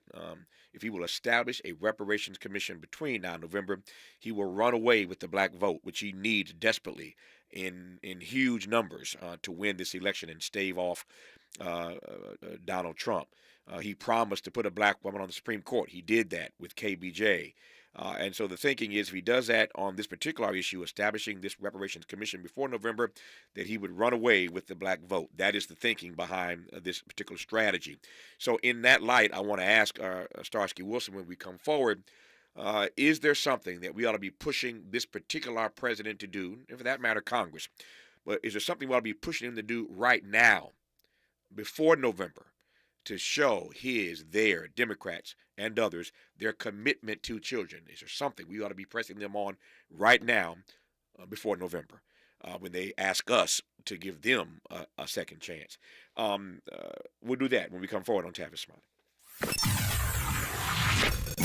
if he will establish a reparations commission between now and November, he will run away with the black vote, which he needs desperately in huge numbers to win this election and stave off Donald Trump. He promised to put a black woman on the Supreme Court. He did that with KBJ. And so the thinking is if he does that on this particular issue, establishing this reparations commission before November, that he would run away with the black vote. That is the thinking behind this particular strategy. So in that light, I want to ask Starsky Wilson when we come forward, is there something that we ought to be pushing this particular president to do, and for that matter, Congress, but is there something we ought to be pushing him to do right now, before November, to show their Democrats and others, their commitment to children? Is there something we ought to be pressing them on right now before November when they ask us to give them a second chance? We'll do that when we come forward on Tavis Smiley.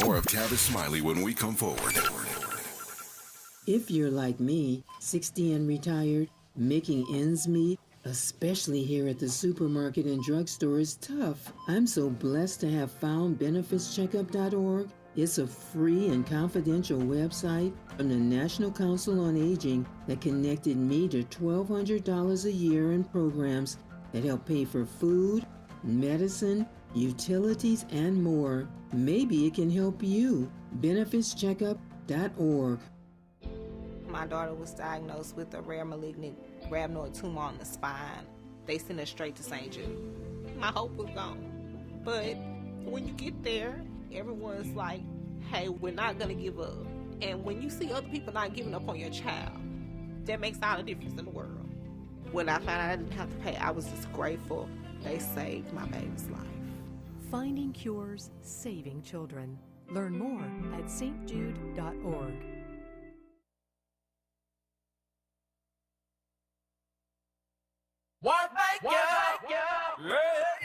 More of Tavis Smiley when we come forward. If you're like me, 60 and retired, making ends meet, especially here at the supermarket and drugstore, is tough. I'm so blessed to have found benefitscheckup.org. It's a free and confidential website from the National Council on Aging that connected me to $1,200 a year in programs that help pay for food, medicine, utilities, and more. Maybe it can help you. benefitscheckup.org. My daughter was diagnosed with a rare malignant rhabdoid tumor on the spine. They sent her straight to St. Jude. My hope was gone. But when you get there, everyone's like, hey, we're not going to give up. And when you see other people not giving up on your child, that makes all the difference in the world. When I found out I didn't have to pay, I was just grateful. They saved my baby's life. Finding cures, saving children. Learn more at stjude.org. What make you?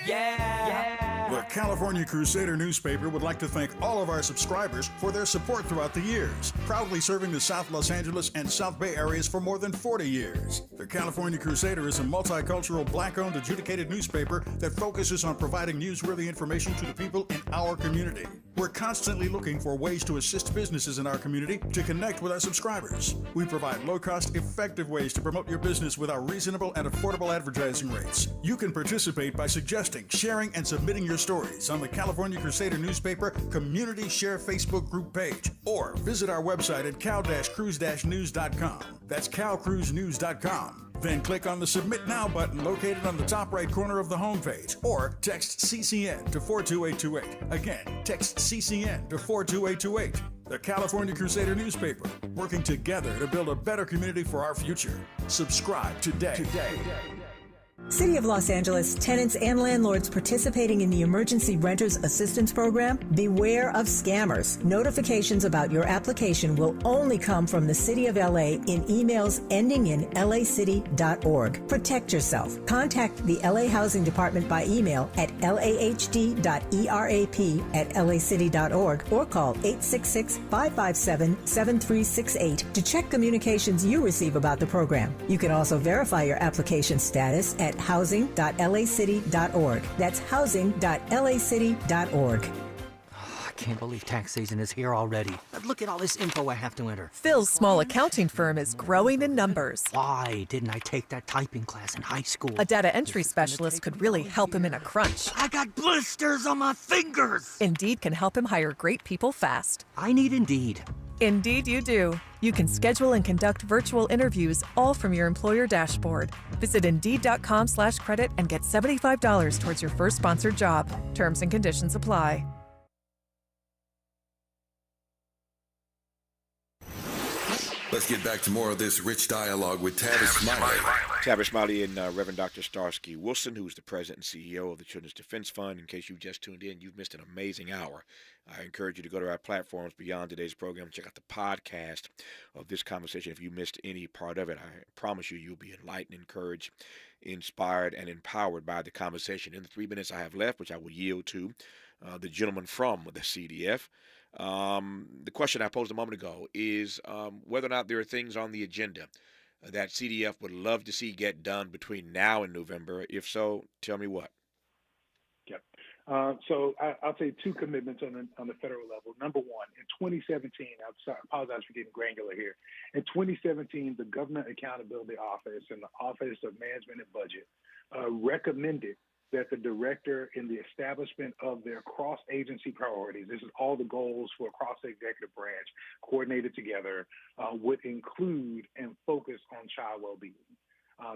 Yeah. The California Crusader newspaper would like to thank all of our subscribers for their support throughout the years, proudly serving the South Los Angeles and South Bay areas for more than 40 years. The California Crusader is a multicultural, black-owned, adjudicated newspaper that focuses on providing newsworthy information to the people in our community. We're constantly looking for ways to assist businesses in our community to connect with our subscribers. We provide low-cost, effective ways to promote your business with our reasonable and affordable advertising rates. You can participate by suggesting, sharing, and submitting your stories on the California Crusader newspaper Community Share Facebook group page, or visit our website at cal-cruise-news.com. That's calcruisenews.com. Then click on the Submit Now button located on the top right corner of the homepage, or text CCN to 42828. Again, text CCN to 42828. The California Crusader newspaper, working together to build a better community for our future. Subscribe today. City of Los Angeles tenants and landlords participating in the Emergency Renters Assistance Program, beware of scammers. Notifications about your application will only come from the City of LA in emails ending in lacity.org. Protect yourself. Contact the LA Housing Department by email at lahd.erap@lacity.org or call 866-557-7368 to check communications you receive about the program. You can also verify your application status at housing.lacity.org. That's housing.lacity.org. I can't believe tax season is here already. Look at all this info I have to enter. Phil's small accounting firm is growing in numbers. Why didn't I take that typing class in high school? A data entry specialist could really help him in a crunch. I got blisters on my fingers. Indeed can help him hire great people fast. I need Indeed. Indeed you do. You can schedule and conduct virtual interviews all from your employer dashboard. Visit Indeed.com/credit and get $75 towards your first sponsored job. Terms and conditions apply. Let's get back to more of this rich dialogue with Tavis Smiley. Tavis Smiley and Reverend Dr. Starsky Wilson, who's the president and CEO of the Children's Defense Fund. In case you just tuned in, you've missed an amazing hour. I encourage you to go to our platforms beyond today's program and check out the podcast of this conversation. If you missed any part of it, I promise you, you'll be enlightened, encouraged, inspired, and empowered by the conversation. In the 3 minutes I have left, which I will yield to the gentleman from the CDF, the question I posed a moment ago is whether or not there are things on the agenda that CDF would love to see get done between now and November. If so, tell me what. Yep. So I'll say two commitments on the federal level. Number one, in 2017, I apologize for getting granular here. In 2017, the Government Accountability Office and the Office of Management and Budget recommended that the director in the establishment of their cross-agency priorities, this is all the goals for across the executive branch, coordinated together, would include and focus on child well-being.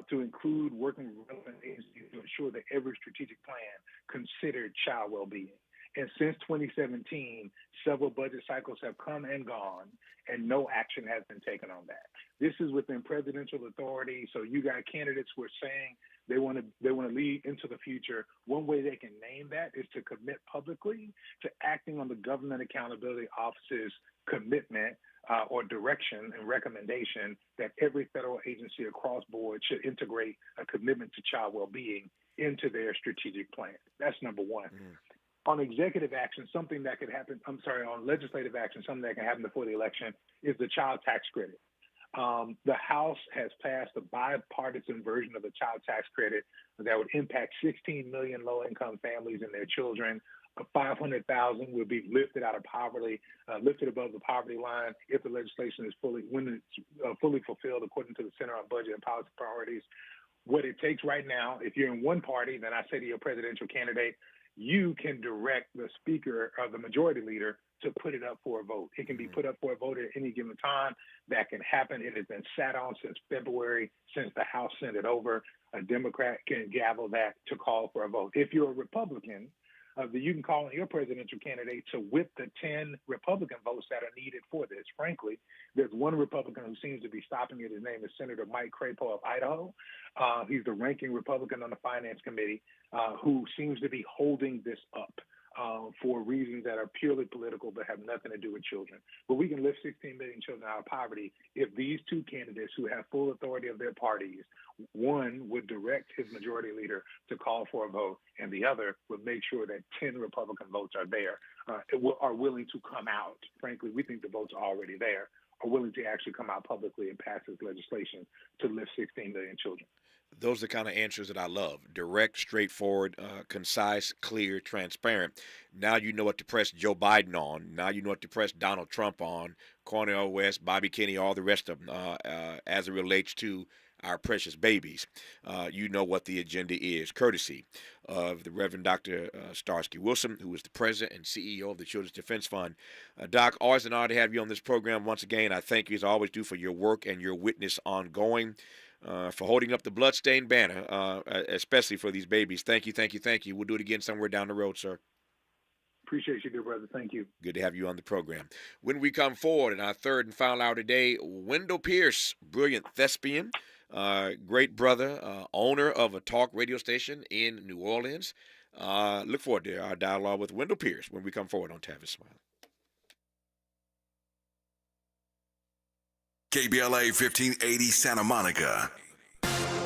To include working with relevant agencies to ensure that every strategic plan considered child well-being. And since 2017, several budget cycles have come and gone, and no action has been taken on that. This is within presidential authority. So you got candidates who are saying they want to lead into the future. One way they can name that is to commit publicly to acting on the Government Accountability Office's commitment or direction and recommendation that every federal agency across board should integrate a commitment to child well-being into their strategic plan. That's number one. On executive action, something that could happen, on legislative action, something that can happen before the election is the child tax credit. The House has passed a bipartisan version of the child tax credit that would impact 16 million low-income families and their children. 500,000 will be lifted out of poverty, lifted above the poverty line if the legislation is fully fulfilled according to the Center on Budget and Policy Priorities. What it takes right now, if you're in one party, then I say to your presidential candidate, you can direct the speaker or the majority leader to put it up for a vote. It can be put up for a vote at any given time. That can happen. It has been sat on since February, since the House sent it over. A Democrat can gavel that to call for a vote. If you're a Republican, you can call on your presidential candidate to whip the 10 Republican votes that are needed for this. Frankly, there's one Republican who seems to be stopping it. His name is Senator Mike Crapo of Idaho. He's the ranking Republican on the Finance Committee who seems to be holding this up for reasons that are purely political but have nothing to do with children. But we can lift 16 million children out of poverty if these two candidates who have full authority of their parties, one would direct his majority leader to call for a vote, and the other would make sure that 10 Republican votes are there, are willing to come out. Frankly, we think the votes are already there, are willing to actually come out publicly and pass this legislation to lift 16 million children. Those are the kind of answers that I love. Direct, straightforward, concise, clear, transparent. Now you know what to press Joe Biden on. Now you know what to press Donald Trump on, Cornel West, Bobby Kennedy, all the rest of them, as it relates to our precious babies. You know what the agenda is, courtesy of the Reverend Dr. Starsky Wilson, who is the president and CEO of the Children's Defense Fund. Doc, always an honor to have you on this program once again. I thank you, as I always do, for your work and your witness ongoing. For holding up the bloodstained banner, especially for these babies. Thank you, thank you, thank you. We'll do it again somewhere down the road, sir. Appreciate you, dear brother. Thank you. Good to have you on the program. When we come forward in our third and final hour today, Wendell Pierce, brilliant thespian, great brother, owner of a talk radio station in New Orleans. Look forward to our dialogue with Wendell Pierce when we come forward on Tavis Smiley. KBLA 1580 Santa Monica.